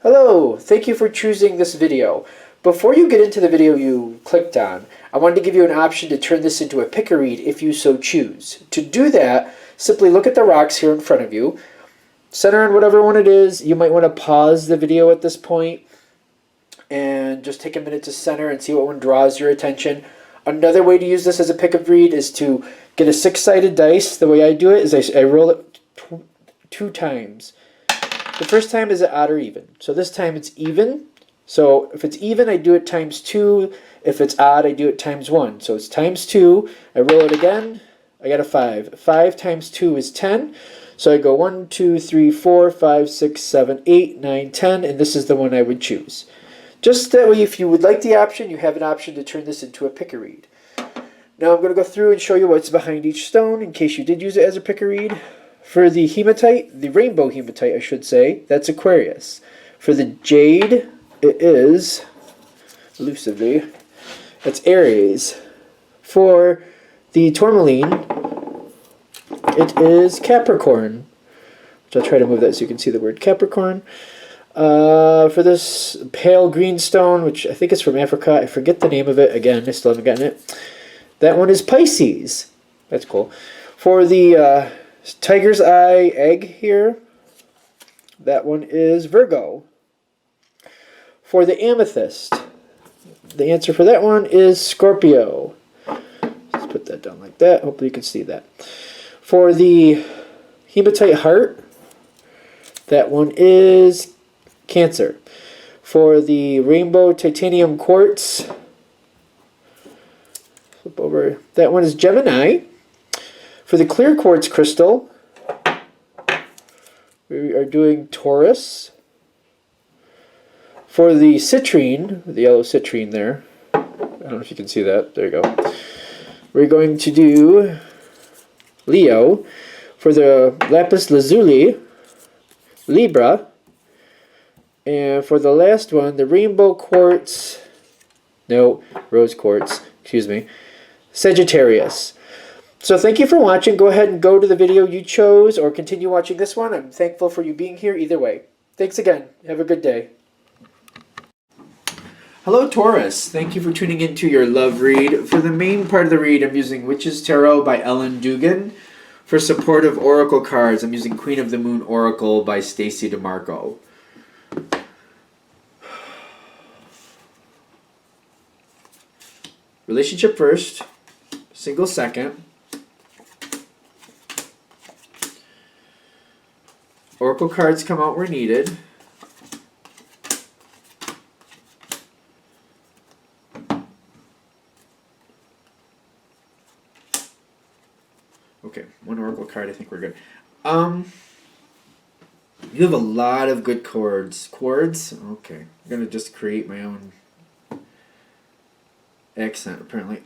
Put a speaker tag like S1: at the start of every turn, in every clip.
S1: Hello, thank you for choosing this video. Before you get into the video you clicked on, I wanted to give you an option to turn this into a pick a read if you so choose. To do that, simply look at the rocks here in front of you, center on whatever one it is. You might want to pause the video at this point and just take a minute to center and see what one draws your attention. Another way to use this as a pick a read is to get a six-sided dice. The way I do it is I roll it two times. The first time is it odd or even. So this time it's even. So if it's even, I do it times 2. If it's odd, I do it times 1. So it's times 2. I roll it again. I got a 5. 5 times 2 is 10. So I go 1, 2, 3, 4, 5, 6, 7, 8, 9, 10. And this is the one I would choose. Just that way, if you would like the option, you have an option to turn this into a pick a read. Now I'm going to go through and show you what's behind each stone in case you did use it as a pick a read. For the hematite, the rainbow hematite I should say, that's Aquarius. For the jade, it is, elusively, that's Aries. For the tourmaline, it is Capricorn, which I'll try to move that so you can see the word Capricorn. For this pale green stone, which I think is from Africa, I forget the name of it, again, I still haven't gotten it. That one is Pisces. That's cool. For the tiger's eye egg here, that one is Virgo. For the amethyst, the answer for that one is Scorpio. Let's put that down like that. Hopefully you can see that. For the hematite heart, that one is Cancer. For the rainbow titanium quartz, flip over, that one is Gemini. For the clear quartz crystal, we are doing Taurus. For the citrine, the yellow citrine there, I don't know if you can see that, there you go. We're going to do Leo. For the lapis lazuli, Libra. And for the last one, the rainbow quartz, no, rose quartz, excuse me, Sagittarius. So thank you for watching. Go ahead and go to the video you chose or continue watching this one. I'm thankful for you being here either way. Thanks again. Have a good day. Hello Taurus. Thank you for tuning into your love read. For the main part of the read, I'm using Witch's Tarot by Ellen Dugan. For supportive oracle cards, I'm using Queen of the Moon Oracle by Stacey DeMarco. Relationship first, single second. Oracle cards come out where needed. Okay, one oracle card, I think we're good. You have a lot of good chords. Chords? Okay. I'm gonna just create my own accent apparently.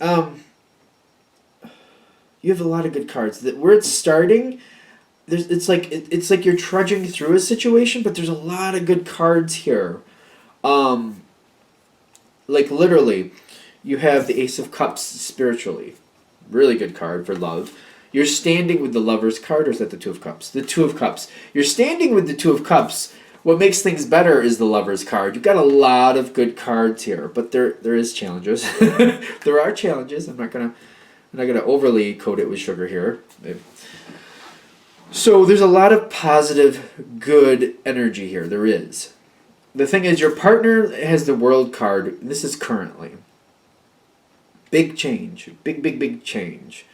S1: You have a lot of good cards. Where it's starting, it's like you're trudging through a situation, but there's a lot of good cards here. Like literally, you have the Ace of Cups spiritually. Really good card for love. You're standing with the Lover's card, or is that the Two of Cups? The Two of Cups. You're standing with the Two of Cups. What makes things better is the Lover's card. You've got a lot of good cards here, but there is challenges. There are challenges. I'm not gonna overly coat it with sugar here. So there's a lot of positive, good energy here. There is. The thing is, your partner has the World card. This is currently. Big change. Big change.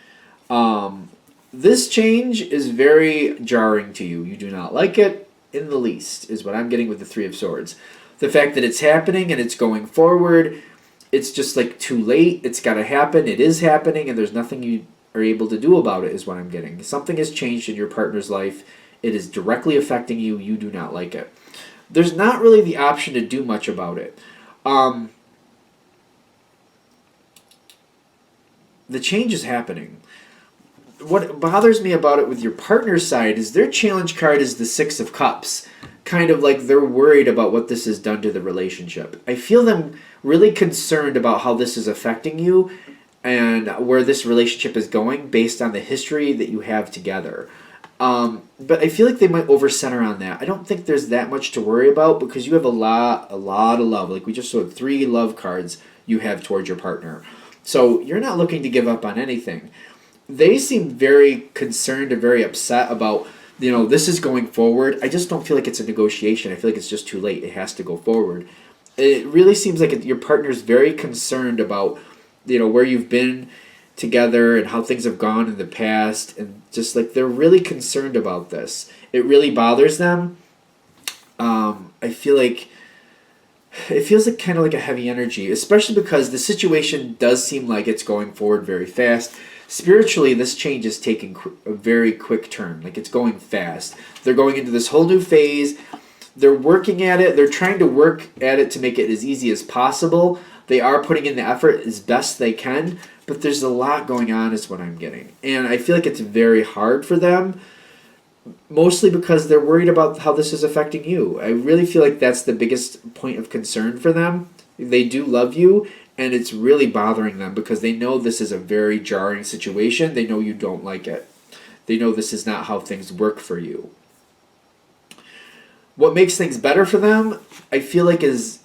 S1: This change is very jarring to you. You do not like it in the least, is what I'm getting with the Three of Swords. The fact that it's happening and it's going forward, it's just like too late. It's got to happen. It is happening, and there's nothing you are able to do about it, is what I'm getting. Something has changed in your partner's life. It is directly affecting you. You do not like it. There's not really the option to do much about it. The change is happening. What bothers me about it with your partner's side is their challenge card is the Six of Cups. Kind of like they're worried about what this has done to the relationship. I feel them really concerned about how this is affecting you and where this relationship is going based on the history that you have together. But I feel like they might over center on that. I don't think there's that much to worry about because you have a lot of love. Like we just showed 3 love cards you have towards your partner. So you're not looking to give up on anything. They seem very concerned and very upset about, this is going forward. I just don't feel like it's a negotiation. I feel like it's just too late. It has to go forward. It really seems like your partner's very concerned about, where you've been together and how things have gone in the past, and just like they're really concerned about this. It really bothers them. I feel like it feels like kind of like a heavy energy, especially because the situation does seem like it's going forward very fast. Spiritually, this change is taking a very quick turn. Like it's going fast. They're going into this whole new phase. They're working at it. They're trying to work at it to make it as easy as possible. They are putting in the effort as best they can, but there's a lot going on is what I'm getting. And I feel like it's very hard for them, mostly because they're worried about how this is affecting you. I really feel like that's the biggest point of concern for them. They do love you, and it's really bothering them because they know this is a very jarring situation. They know you don't like it. They know this is not how things work for you. What makes things better for them, I feel like, is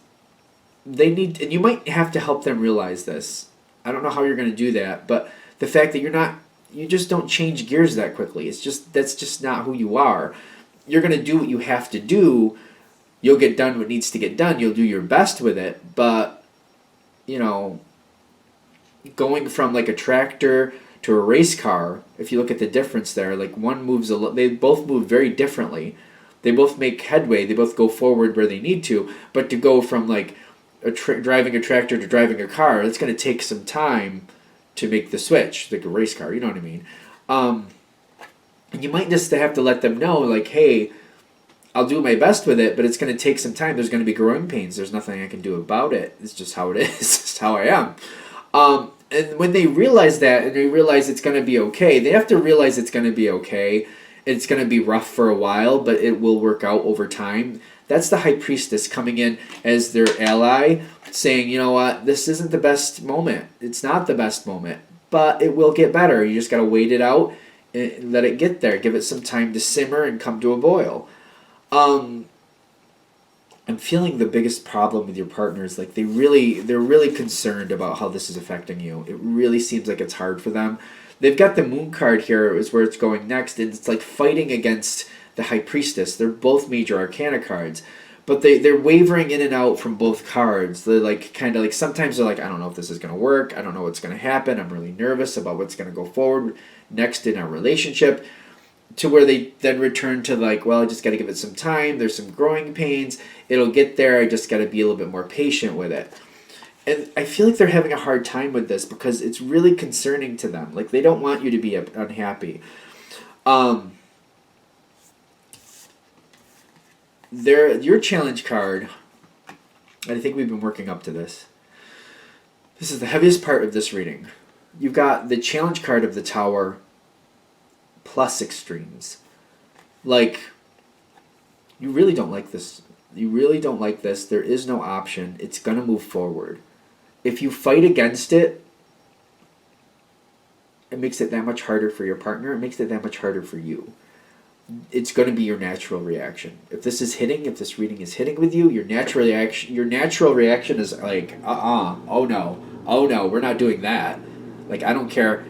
S1: they need, and you might have to help them realize this. I don't know how you're going to do that, but the fact that you just don't change gears that quickly. That's just not who you are. You're going to do what you have to do. You'll get done what needs to get done. You'll do your best with it, but going from like a tractor to a race car, if you look at the difference there, like one moves they both move very differently. They both make headway. They both go forward where they need to, but to go from like driving a tractor to driving a car, it's going to take some time to make the switch, like a race car, you know what I mean? And you might just have to let them know, like, hey, I'll do my best with it, but it's going to take some time. There's going to be growing pains. There's nothing I can do about it. It's just how it is. It's just how I am. And when they realize that, and they realize it's going to be okay, they have to realize it's going to be okay. It's going to be rough for a while, but it will work out over time. That's the High Priestess coming in as their ally, saying, you know what, this isn't the best moment. It's not the best moment, but it will get better. You just got to wait it out and let it get there. Give it some time to simmer and come to a boil. I'm feeling the biggest problem with your partner is like they're really concerned about how this is affecting you. It really seems like it's hard for them. They've got the Moon card here is where it's going next, and it's like fighting against the High Priestess. They're both major arcana cards, but they're wavering in and out from both cards. They're like kind of like, sometimes they're like, I don't know if this is going to work. I don't know what's going to happen. I'm really nervous about what's going to go forward next in our relationship, to where they then return to like, well, I just got to give it some time. There's some growing pains. It'll get there. I just got to be a little bit more patient with it. And I feel like they're having a hard time with this because it's really concerning to them. Like, they don't want you to be unhappy. Your challenge card, and I think we've been working up to this. This is the heaviest part of this reading. You've got the challenge card of the Tower plus extremes. Like, you really don't like this. You really don't like this. There is no option. It's going to move forward. If you fight against it, it makes it that much harder for your partner. It makes it that much harder for you. It's going to be your natural reaction. If this reading is hitting with you, your natural reaction is like, oh no, we're not doing that. Like, I don't care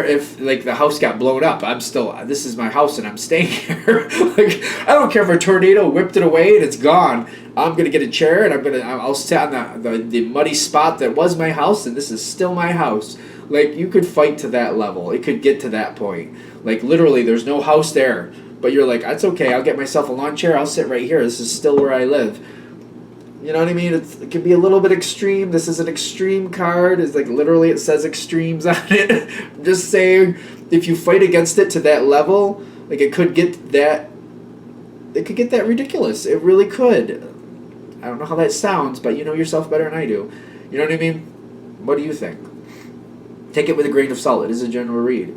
S1: if like the house got blown up. This is my house and I'm staying here. Like, I don't care if a tornado whipped it away and it's gone. I'm gonna get a chair and I'll sit on the muddy spot that was my house, and this is still my house. Like, you could fight to that level. It could get to that point. Like, literally, there's no house there, but you're like, that's okay. I'll get myself a lawn chair. I'll sit right here. This is still where I live. You know what I mean? It can be a little bit extreme. This is an extreme card. It's like, literally, it says extremes on it. I'm just saying, if you fight against it to that level, like, it could get that ridiculous. It really could. I don't know how that sounds, but you know yourself better than I do. You know what I mean? What do you think? Take it with a grain of salt. It is a general read.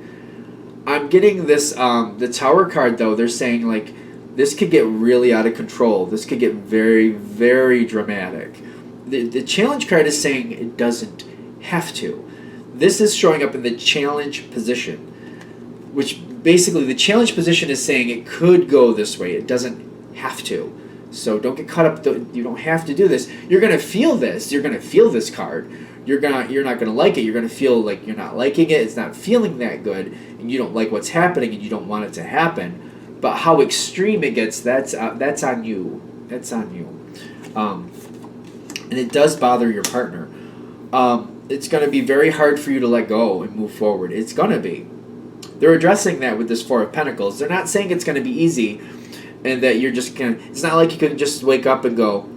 S1: I'm getting this, the Tower card, though. They're saying, like, this could get really out of control. This could get very, very dramatic. The challenge card is saying it doesn't have to. This is showing up in the challenge position, which basically the challenge position is saying it could go this way. It doesn't have to. So don't get caught up. You don't have to do this. You're gonna feel this. You're gonna feel this card. You're not gonna like it. You're gonna feel like you're not liking it. It's not feeling that good, and you don't like what's happening, and you don't want it to happen. But how extreme it gets, that's on you. That's on you. And it does bother your partner. It's gonna be very hard for you to let go and move forward. It's gonna be. They're addressing that with this Four of Pentacles. They're not saying it's gonna be easy. And that you're just gonna. It's not like you can just wake up and go,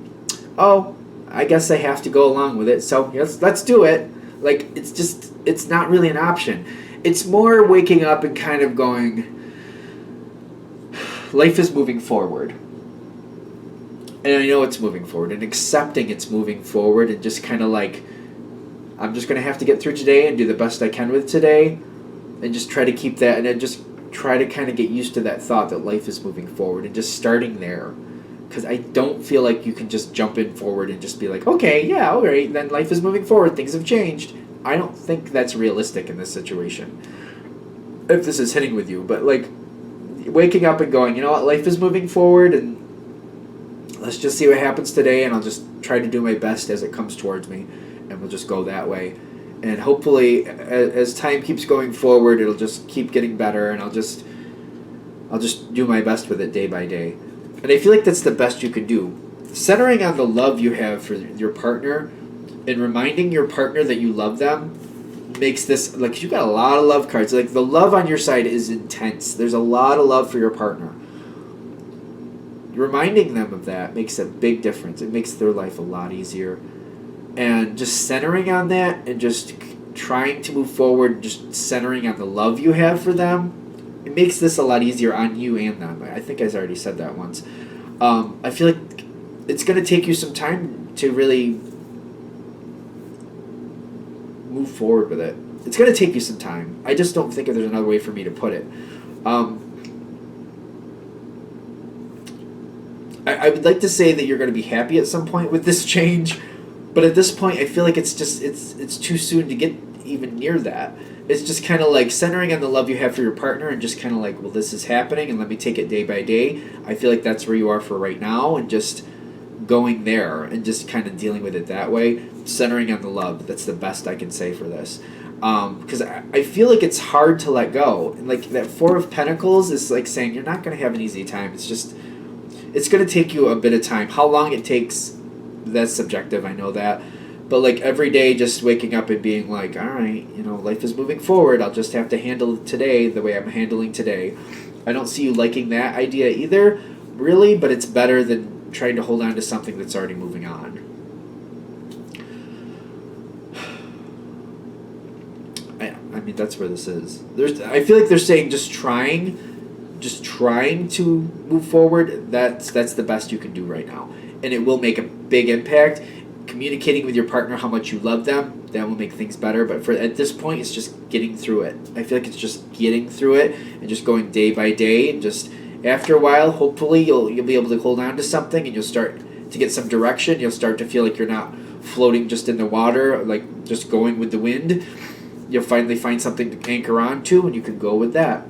S1: "Oh, I guess I have to go along with it. So let's do it." Like it's not really an option. It's more waking up and kind of going, life is moving forward, and I know it's moving forward, and accepting it's moving forward, and just kind of like, I'm just gonna have to get through today and do the best I can with today, and just try to keep that, and then just try to kind of get used to that thought that life is moving forward and just starting there. Because I don't feel like you can just jump in forward and just be like, okay, yeah, all right, then life is moving forward, things have changed. I don't think that's realistic in this situation, if this is hitting with you. But like, waking up and going, you know what, life is moving forward, and let's just see what happens today, and I'll just try to do my best as it comes towards me, and we'll just go that way. And hopefully, as time keeps going forward, it'll just keep getting better, and I'll just do my best with it day by day. And I feel like that's the best you can do. Centering on the love you have for your partner, and reminding your partner that you love them, makes this, like, you got a lot of love cards. Like, the love on your side is intense. There's a lot of love for your partner. Reminding them of that makes a big difference. It makes their life a lot easier. And just centering on that and just trying to move forward, just centering on the love you have for them, it makes this a lot easier on you and them. I think I already said that once. I feel like it's going to take you some time to really move forward with it. It's going to take you some time. I just don't think there's another way for me to put it. I would like to say that you're going to be happy at some point with this change, but at this point, I feel like it's too soon to get even near that. It's just kind of like centering on the love you have for your partner, and just kind of like, well, this is happening, and let me take it day by day. I feel like that's where you are for right now, and just going there and just kind of dealing with it that way, centering on the love. That's the best I can say for this. Because I feel like it's hard to let go. And like that Four of Pentacles is like saying you're not going to have an easy time. It's going to take you a bit of time. How long it takes, that's subjective, I know that. But like every day just waking up and being like, all right, life is moving forward. I'll just have to handle today the way I'm handling today. I don't see you liking that idea either, really, but it's better than trying to hold on to something that's already moving on. I mean, that's where this is. I feel like they're saying just trying to move forward. That's the best you can do right now. And it will make a big impact. Communicating with your partner how much you love them, that will make things better. But at this point, it's just getting through it. I feel like it's just getting through it and just going day by day. And just after a while, hopefully, you'll be able to hold on to something, and you'll start to get some direction. You'll start to feel like you're not floating just in the water, like just going with the wind. You'll finally find something to anchor on to, and you can go with that.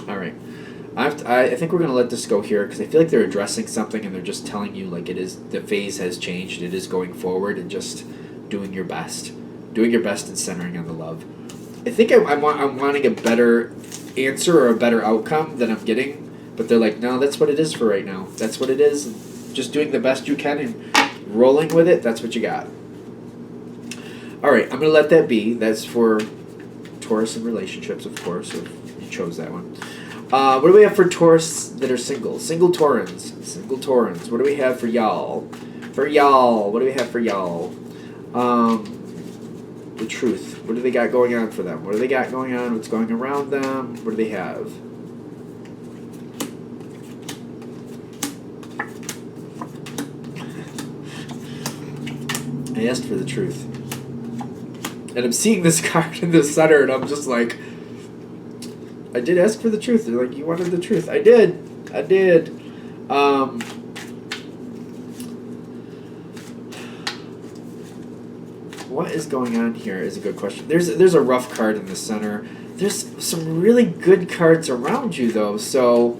S1: All right. I think we're going to let this go here, because I feel like they're addressing something, and they're just telling you like the phase has changed, it is going forward, and just doing your best and centering on the love. I think I'm wanting a better answer or a better outcome than I'm getting, but they're like, no, that's what it is for right now. That's what it is. Just doing the best you can and rolling with it. That's what you got. All right, I'm going to let that be. That's for Taurus and relationships, of course, if you chose that one. What do we have for Taurus that are single? Single Taurans. What do we have for y'all? What do we have for y'all? The truth. What do they got going on for them? What do they got going on? What's going around them? What do they have? I asked for the truth. And I'm seeing this card in the center, and I'm just like, I did ask for the truth. They're like, you wanted the truth. I did. What is going on here is a good question. There's a rough card in the center. There's some really good cards around you, though, so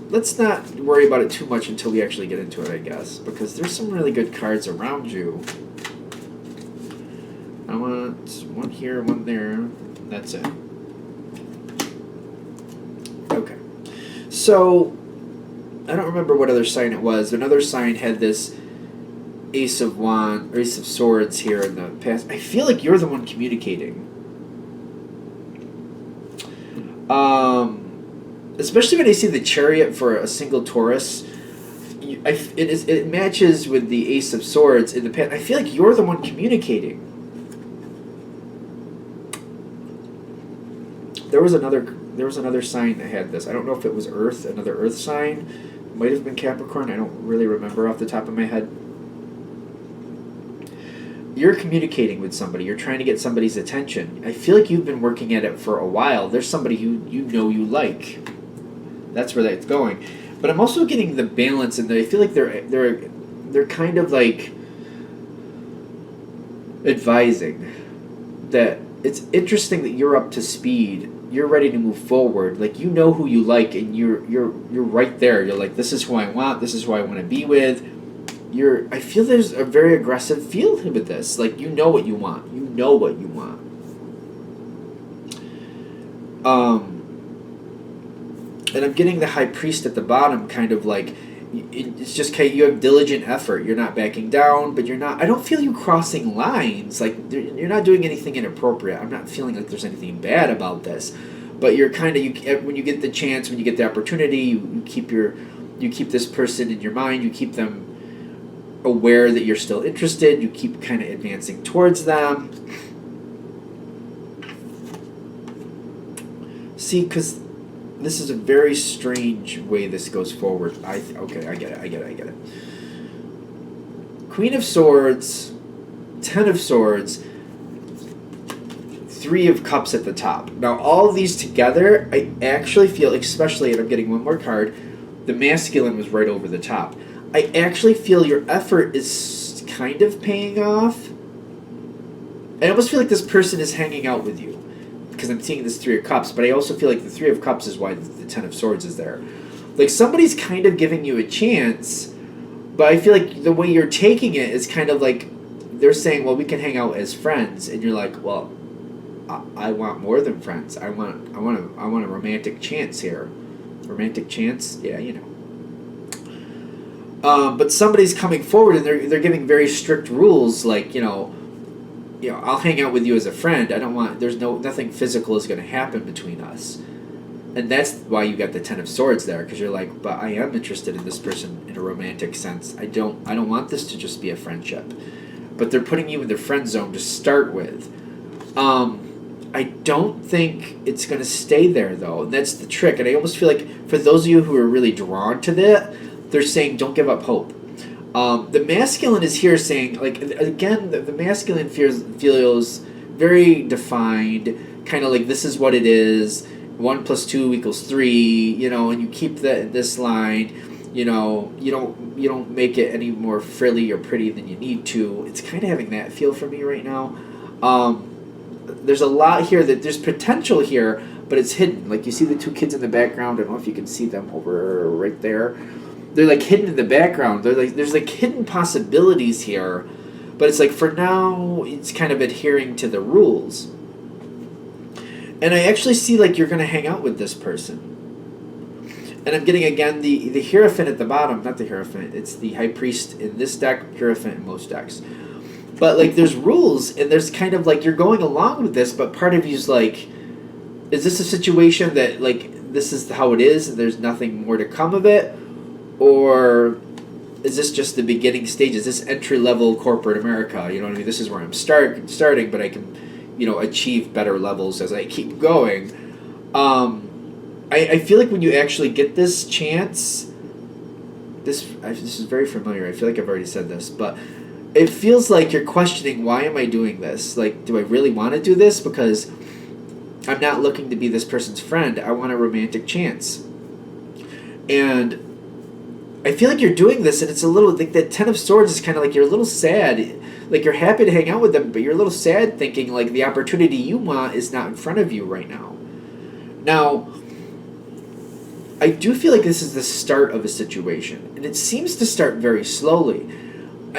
S1: let's not worry about it too much until we actually get into it, I guess, because there's some really good cards around you. I want one here, one there. That's it. Okay. So, I don't remember what other sign it was. Another sign had this Ace of Wands, or Ace of Swords here in the past. I feel like you're the one communicating. Especially when I see the Chariot for a single Taurus, it matches with the Ace of Swords in the past. I feel like you're the one communicating. There was another sign that had this. I don't know if it was Earth, another Earth sign. It might have been Capricorn. I don't really remember off the top of my head. You're communicating with somebody. You're trying to get somebody's attention. I feel like you've been working at it for a while. There's somebody who you know you like. That's where that's going. But I'm also getting the balance, and I feel like they're kind of like advising that it's interesting that you're up to speed. You're ready to move forward. Like, you know who you like, and you're right there. You're like, this is who I want. This is who I want to be with. I feel there's a very aggressive feel with this. Like, you know what you want. You know what you want. And I'm getting the High Priest at the bottom, kind of like, it's just kind of, you have diligent effort. You're not backing down, but you're not, I don't feel you crossing lines. Like, you're not doing anything inappropriate. I'm not feeling like there's anything bad about this. But you're kind of, when you get the chance, when you get the opportunity, you keep this person in your mind. You keep them aware that you're still interested. You keep kind of advancing towards them. See, because this is a very strange way this goes forward. Okay, I get it. Queen of Swords, Ten of Swords, Three of Cups at the top. Now, all of these together, I actually feel, especially, and I'm getting one more card, the masculine was right over the top. I actually feel your effort is kind of paying off. I almost feel like this person is hanging out with you, because I'm seeing this Three of Cups, but I also feel like the Three of Cups is why the Ten of Swords is there. Like, somebody's kind of giving you a chance, but I feel like the way you're taking it is kind of like they're saying, well, we can hang out as friends, and you're like, well, I want more than friends. I want a romantic chance here. Romantic chance? Yeah, you know. But somebody's coming forward, and they're giving very strict rules, like, I'll hang out with you as a friend. Nothing physical is going to happen between us. And that's why you got the Ten of Swords there, because you're like, but I am interested in this person in a romantic sense. I don't want this to just be a friendship. But they're putting you in the friend zone to start with. I don't think it's going to stay there, though. And that's the trick. And I almost feel like for those of you who are really drawn to that, they're saying don't give up hope. The masculine is here saying, like, again, the masculine feels very defined, kind of like this is what it is. 1 + 2 = 3, and you keep this line, you don't make it any more frilly or pretty than you need to. It's kind of having that feel for me right now. There's a lot here that there's potential here, but it's hidden. Like, you see the two kids in the background. I don't know if you can see them over right there. They're like hidden in the background. There's like hidden possibilities here, but it's like for now it's kind of adhering to the rules. And I actually see like you're going to hang out with this person. And I'm getting again the Hierophant at the bottom, not the Hierophant. It's the High Priest in this deck, Hierophant in most decks. But like there's rules, and there's kind of like you're going along with this, but part of you's like, is this a situation that like this is how it is and there's nothing more to come of it? Or is this just the beginning stage? Is this entry-level corporate America? You know what I mean? This is where I'm starting, but I can, achieve better levels as I keep going. I feel like when you actually get this chance, this is very familiar. I feel like I've already said this, but it feels like you're questioning, why am I doing this? Like, do I really want to do this? Because I'm not looking to be this person's friend. I want a romantic chance. And I feel like you're doing this, and it's a little, like, the Ten of Swords is kind of like you're a little sad. Like, you're happy to hang out with them, but you're a little sad thinking, like, the opportunity you want is not in front of you right now. Now, I do feel like this is the start of a situation, and it seems to start very slowly.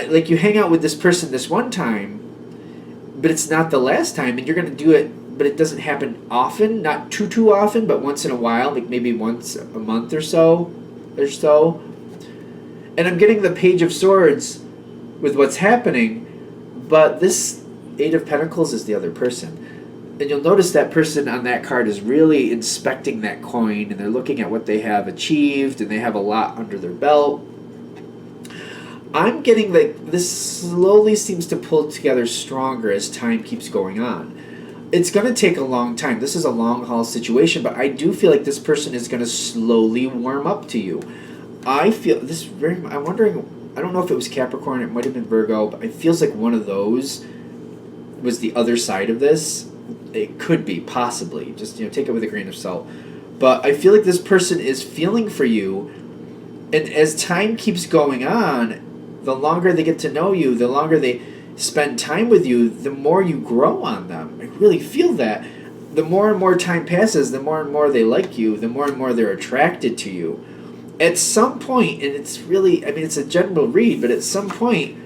S1: Like you hang out with this person this one time, but it's not the last time, and you're going to do it, but it doesn't happen often, not too often, but once in a while, like maybe once a month or so. And I'm getting the Page of Swords with what's happening, but this Eight of Pentacles is the other person. And you'll notice that person on that card is really inspecting that coin, and they're looking at what they have achieved, and they have a lot under their belt. I'm getting like this slowly seems to pull together stronger as time keeps going on. It's going to take a long time. This is a long haul situation, but I do feel like this person is going to slowly warm up to you. I feel this very. I'm wondering. I don't know if it was Capricorn. It might have been Virgo, but it feels like one of those was the other side of this. It could be possibly. Just take it with a grain of salt. But I feel like this person is feeling for you, and as time keeps going on, the longer they get to know you, the longer they spend time with you, the more you grow on them. I really feel that. The more and more time passes, the more and more they like you, the more and more they're attracted to you. At some point, and it's really, I mean, it's a general read, but at some point,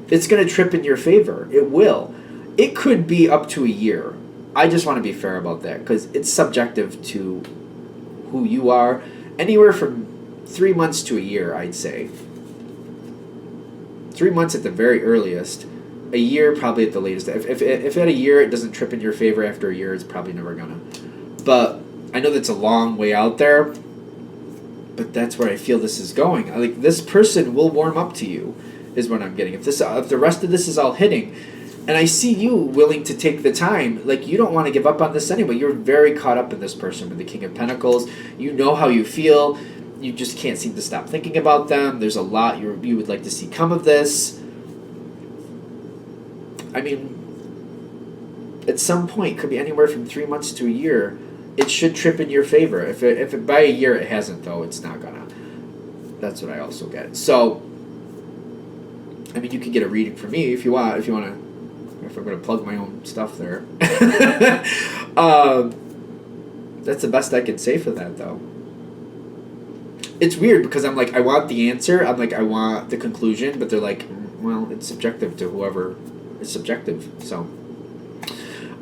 S1: it's going to trip in your favor. It will. It could be up to a year. I just want to be fair about that because it's subjective to who you are. Anywhere from 3 months to a year, I'd say. 3 months at the very earliest. A year probably at the latest. If at a year it doesn't trip in your favor after a year, it's probably never gonna. But I know that's a long way out there. But that's where I feel this is going. Like this person will warm up to you, is what I'm getting. If the rest of this is all hitting, and I see you willing to take the time, like you don't want to give up on this anyway. You're very caught up in this person with the King of Pentacles. You know how you feel. You just can't seem to stop thinking about them. There's a lot you would like to see come of this. I mean, at some point, it could be anywhere from 3 months to a year. It should trip in your favor. If it by a year it hasn't, though, it's not gonna. That's what I also get. So, I mean, you can get a reading from me if you want. If I'm gonna plug my own stuff there. That's the best I can say for that, though. It's weird because I'm like, I want the answer. I'm like, I want the conclusion, but they're like, well, it's subjective to whoever is subjective. So,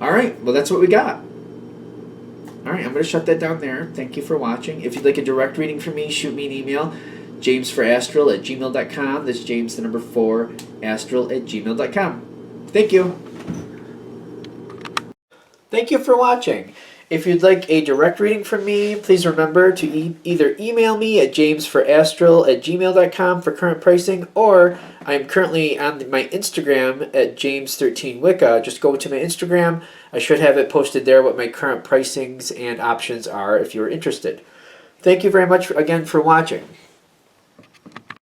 S1: all right. Well, that's what we got. All right. I'm going to shut that down there. Thank you for watching. If you'd like a direct reading from me, shoot me an email, jamesforastral@gmail.com. That's James, the number 4, astral@gmail.com. Thank you. Thank you for watching. If you'd like a direct reading from me, please remember to either email me at jamesforastral@gmail.com for current pricing, or I'm currently on my Instagram at James13Wicca. Just go to my Instagram. I should have it posted there what my current pricings and options are if you're interested. Thank you very much again for watching.